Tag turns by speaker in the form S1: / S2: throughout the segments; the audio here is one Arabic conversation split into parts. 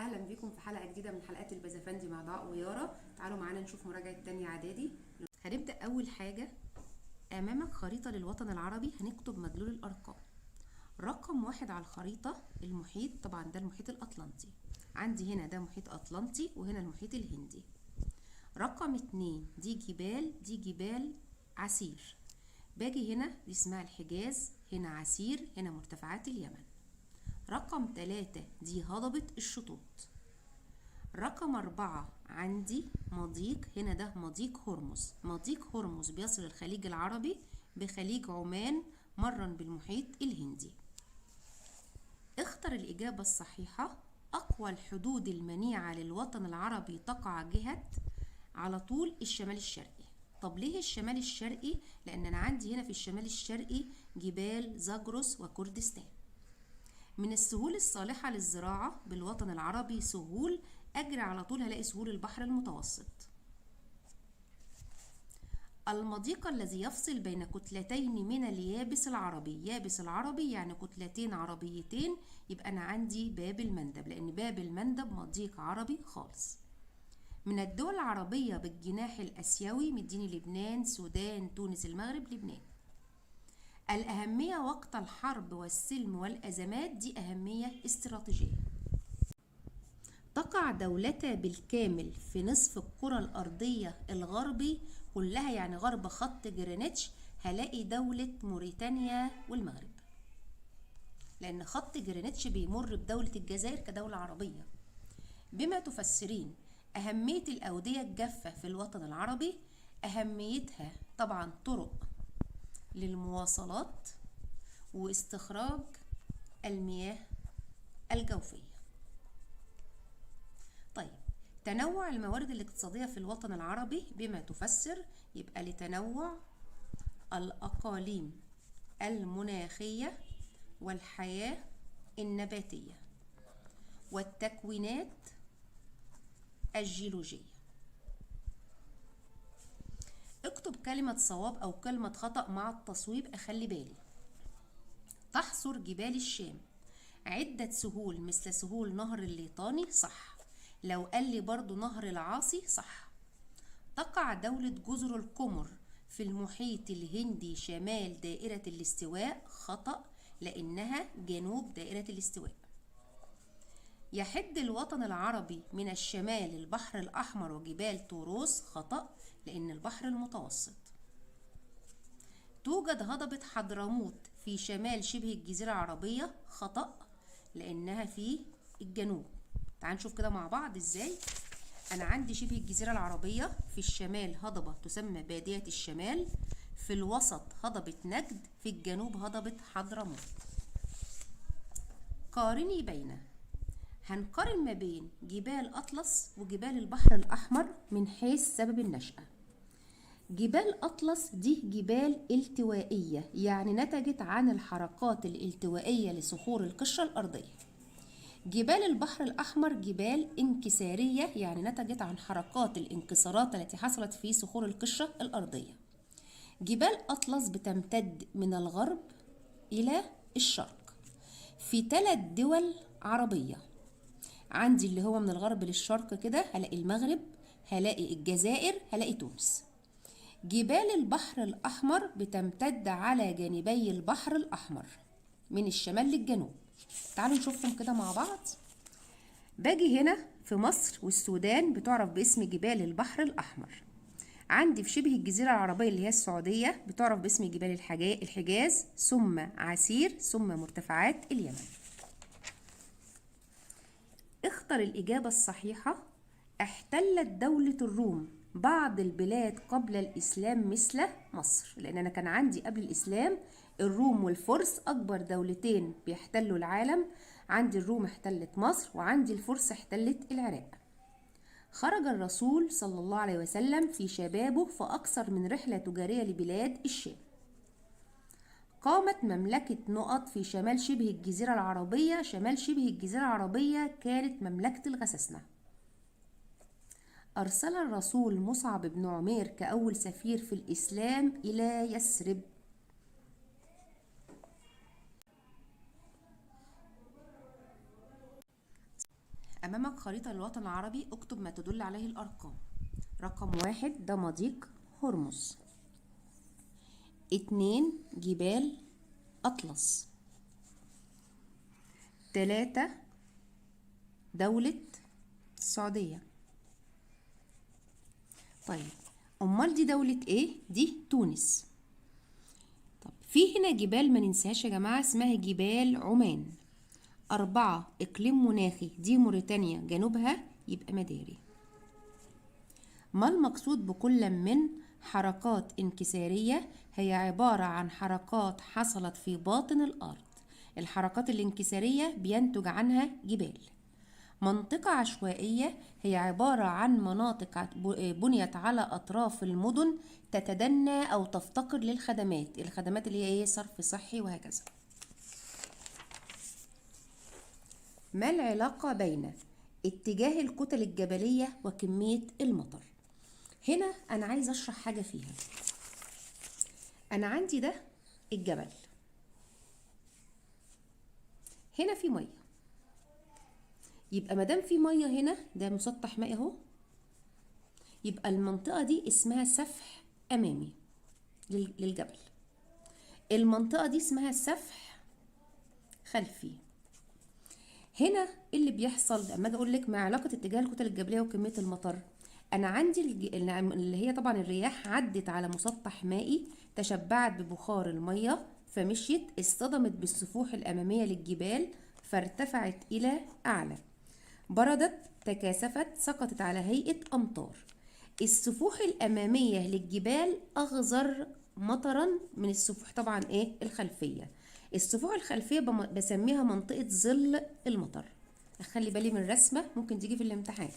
S1: اهلا بيكم في حلقه جديده من حلقات البازافندي مع ضاء ويارا. تعالوا معانا نشوف مراجعه تانية اعدادي. هنبدا اول حاجه. امامك خريطه للوطن العربي، هنكتب مدلول الارقام. رقم 1 على الخريطه المحيط، طبعا ده المحيط الاطلنطي، عندي هنا ده محيط اطلنطي وهنا المحيط الهندي. رقم 2 دي جبال عسير، باجي هنا دي اسمها الحجاز، هنا عسير، هنا مرتفعات اليمن. رقم 3 دي هضبة الشطوط. رقم 4 عندي مضيق، هنا ده مضيق هرمز. مضيق هرمز بيصل الخليج العربي بخليج عمان مرا بالمحيط الهندي. اختر الإجابة الصحيحة. أقوى الحدود المنيعة للوطن العربي تقع جهة على طول الشمال الشرقي. طب ليه الشمال الشرقي؟ لأن أنا عندي هنا في الشمال الشرقي جبال زاجرس وكردستان. من السهول الصالحة للزراعة بالوطن العربي سهول، أجري على طول هلاقي سهول البحر المتوسط. المضيق الذي يفصل بين كتلتين من اليابس العربي، يابس العربي يعني كتلتين عربيتين، يبقى أنا عندي باب المندب، لأن باب المندب مضيق عربي خالص. من الدول العربية بالجناح الأسيوي، مديني لبنان، سودان، تونس، المغرب، لبنان. الأهمية وقت الحرب والسلم والأزمات، دي أهمية استراتيجية. تقع دولتا بالكامل في نصف الكرة الأرضية الغربي كلها، يعني غرب خط جرينتش، هلاقي دولة موريتانيا والمغرب، لأن خط جرينتش بيمر بدولة الجزائر كدولة عربية. بما تفسرين أهمية الأودية الجافة في الوطن العربي؟ أهميتها طبعا طرق للمواصلات واستخراج المياه الجوفية. طيب، تنوع الموارد الاقتصادية في الوطن العربي بما تفسر؟ يبقى لتنوع الأقاليم المناخية والحياة النباتية والتكوينات الجيولوجية. اكتب كلمة صواب أو كلمة خطأ مع التصويب، أخلي بالي. تحصر جبال الشام عدة سهول مثل سهول نهر الليطاني، صح. لو قال لي برضو نهر العاصي، صح. تقع دولة جزر القمر في المحيط الهندي شمال دائرة الاستواء، خطأ، لأنها جنوب دائرة الاستواء. يحد الوطن العربي من الشمال البحر الأحمر وجبال طوروس، خطأ، لأن البحر المتوسط. توجد هضبة حضرموت في شمال شبه الجزيرة العربية، خطأ، لأنها في الجنوب. تعال نشوف كده مع بعض ازاي. أنا عندي شبه الجزيرة العربية في الشمال هضبة تسمى بادية الشمال، في الوسط هضبة نجد، في الجنوب هضبة حضرموت. قارني بين، هنقارن ما بين جبال أطلس وجبال البحر الأحمر من حيث سبب النشأة. جبال أطلس دي جبال التوائية، يعني نتجت عن الحركات الالتوائية لصخور القشرة الأرضية. جبال البحر الأحمر جبال انكسارية، يعني نتجت عن حركات الانكسارات التي حصلت في صخور القشرة الأرضية. جبال أطلس بتمتد من الغرب إلى الشرق في 3 دول عربية. عندي اللي هو من الغرب للشرق كده، هلاقي المغرب، هلاقي الجزائر، هلاقي تونس. جبال البحر الأحمر بتمتد على جانبي البحر الأحمر من الشمال للجنوب. تعالوا نشوفهم كده مع بعض. باجي هنا في مصر والسودان بتعرف باسم جبال البحر الأحمر. عندي في شبه الجزيرة العربية اللي هي السعودية بتعرف باسم جبال الحجاز، ثم عسير، ثم مرتفعات اليمن. اختر الإجابة الصحيحة. احتلت دولة الروم بعض البلاد قبل الإسلام مثل مصر، لأن أنا كان عندي قبل الإسلام الروم والفرس أكبر دولتين بيحتلوا العالم. عندي الروم احتلت مصر، وعندي الفرس احتلت العراق. خرج الرسول صلى الله عليه وسلم في شبابه في أكثر من رحلة تجارية لبلاد الشام. قامت مملكة نقط في شمال شبه الجزيرة العربية. شمال شبه الجزيرة العربية كانت مملكة الغساسنة. أرسل الرسول مصعب بن عمير كأول سفير في الإسلام إلى يثرب. أمامك خريطة للوطن العربي، اكتب ما تدل عليه الأرقام. رقم 1 ده مضيق هرمز. 2 جبال أطلس. 3 دولة السعودية. طيب أمال دي دولة إيه؟ دي تونس. طب في هنا جبال ما ننساهاش يا جماعة، اسمها جبال عمان. 4 إقليم مناخي، دي موريتانيا جنوبها يبقى مداري. ما المقصود بكل من حركات انكسارية؟ هي عبارة عن حركات حصلت في باطن الأرض. الحركات الانكسارية بينتج عنها جبال. منطقة عشوائية هي عبارة عن مناطق بنيت على أطراف المدن تتدنى أو تفتقر للخدمات، الخدمات اللي هي صرف صحي وهكذا. ما العلاقة بين اتجاه الكتل الجبلية وكمية المطر؟ هنا أنا عايز أشرح حاجة فيها. أنا عندي ده الجبل، هنا في مية، يبقى مادام في مية هنا، ده مسطح مائي اهو، يبقى المنطقة دي اسمها سفح أمامي للجبل. المنطقة دي اسمها سفح خلفي. هنا اللي بيحصل لما اجي اقول لك ما علاقة اتجاه الكتل الجبلية وكمية المطر، انا عندي اللي هي طبعا الرياح عدت على مسطح مائي، تشبعت ببخار المية فمشيت، اصطدمت بالسفوح الأمامية للجبال فارتفعت إلى أعلى، بردت، تكاثفت، سقطت على هيئة أمطار. السفوح الأمامية للجبال أغزر مطرا من السفوح طبعا إيه الخلفية. السفوح الخلفية بسميها منطقة ظل المطر. أخلي بالي من الرسمة ممكن تيجي في الامتحان.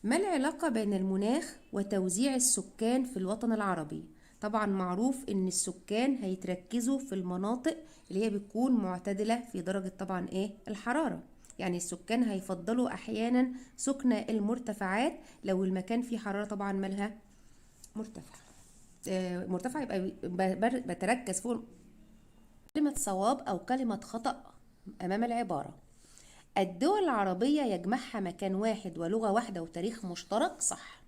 S1: ما العلاقة بين المناخ وتوزيع السكان في الوطن العربي؟ طبعا معروف ان السكان هيتركزوا في المناطق اللي هي بتكون معتدلة في درجة طبعا ايه الحرارة. يعني السكان هيفضلوا احيانا سكن المرتفعات لو المكان فيه حرارة طبعا مالها مرتفع. مرتفع يبقى بتركز فوق. كلمة صواب او كلمة خطأ امام العبارة. الدول العربية يجمعها مكان واحد ولغة واحدة وتاريخ مشترك، صح.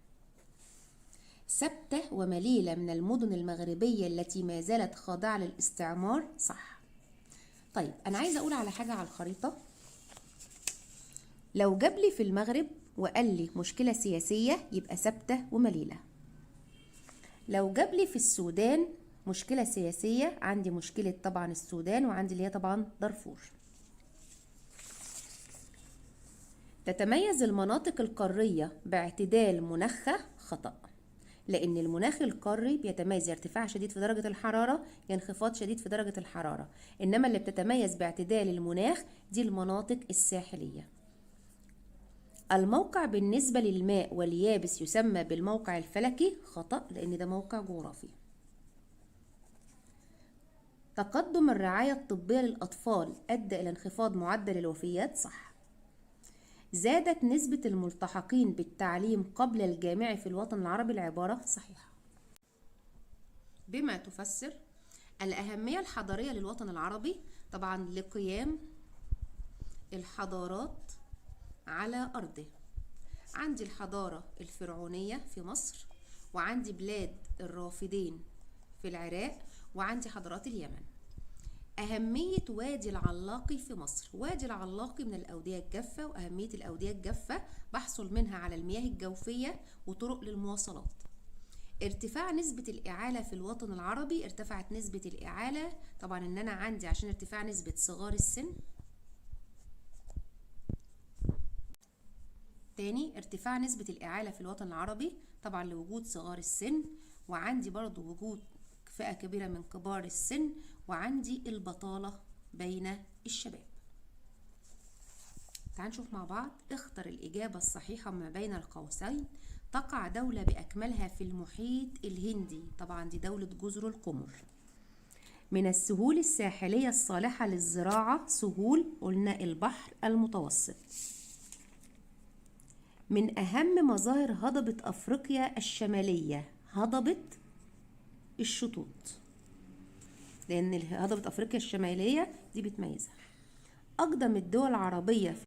S1: سبتة ومليلة من المدن المغربية التي ما زالت خاضعة للاستعمار، صح. طيب أنا عايزة أقول على حاجة على الخريطة. لو جاب لي في المغرب وقال لي مشكلة سياسية يبقى سبتة ومليلة. لو جاب لي في السودان مشكلة سياسية، عندي مشكلة طبعا السودان، وعندي اللي هي طبعا دارفور. تتميز المناطق القارية باعتدال مناخها، خطأ، لأن المناخ القاري بيتميز ارتفاع شديد في درجة الحرارة يا انخفاض شديد في درجة الحرارة، إنما اللي بتتميز باعتدال المناخ دي المناطق الساحلية. الموقع بالنسبة للماء واليابس يسمى بالموقع الفلكي، خطأ، لأن ده موقع جغرافي. تقدم الرعاية الطبية للأطفال أدى إلى انخفاض معدل الوفيات، صح. زادت نسبة الملتحقين بالتعليم قبل الجامعي في الوطن العربي، العبارة صحيحة. بما تفسر الأهمية الحضارية للوطن العربي، طبعا لقيام الحضارات على أرضه. عندي الحضارة الفرعونية في مصر، وعندي بلاد الرافدين في العراق، وعندي حضارات اليمن. أهمية وادي العلاقي في مصر. وادي العلاقي من الأودية الجافة، وأهمية الأودية الجافة بحصل منها على المياه الجوفية وطرق للمواصلات. ارتفاع نسبة الإعالة في الوطن العربي. ارتفعت نسبة الإعالة طبعا ان انا عندي عشان ارتفاع نسبة صغار السن. تاني، ارتفاع نسبة الإعالة في الوطن العربي طبعا لوجود صغار السن، وعندي برضو وجود فئة كبيرة من كبار السن، وعندي البطالة بين الشباب. تعال نشوف مع بعض. اختر الإجابة الصحيحة ما بين القوسين. تقع دولة بأكملها في المحيط الهندي، طبعا دي دولة جزر القمر. من السهول الساحلية الصالحة للزراعة، سهول قلنا البحر المتوسط. من أهم مظاهر هضبة أفريقيا الشمالية، هضبة الشطوط، لأن هضبة أفريقيا الشمالية دي بتميزها. أقدم الدول العربية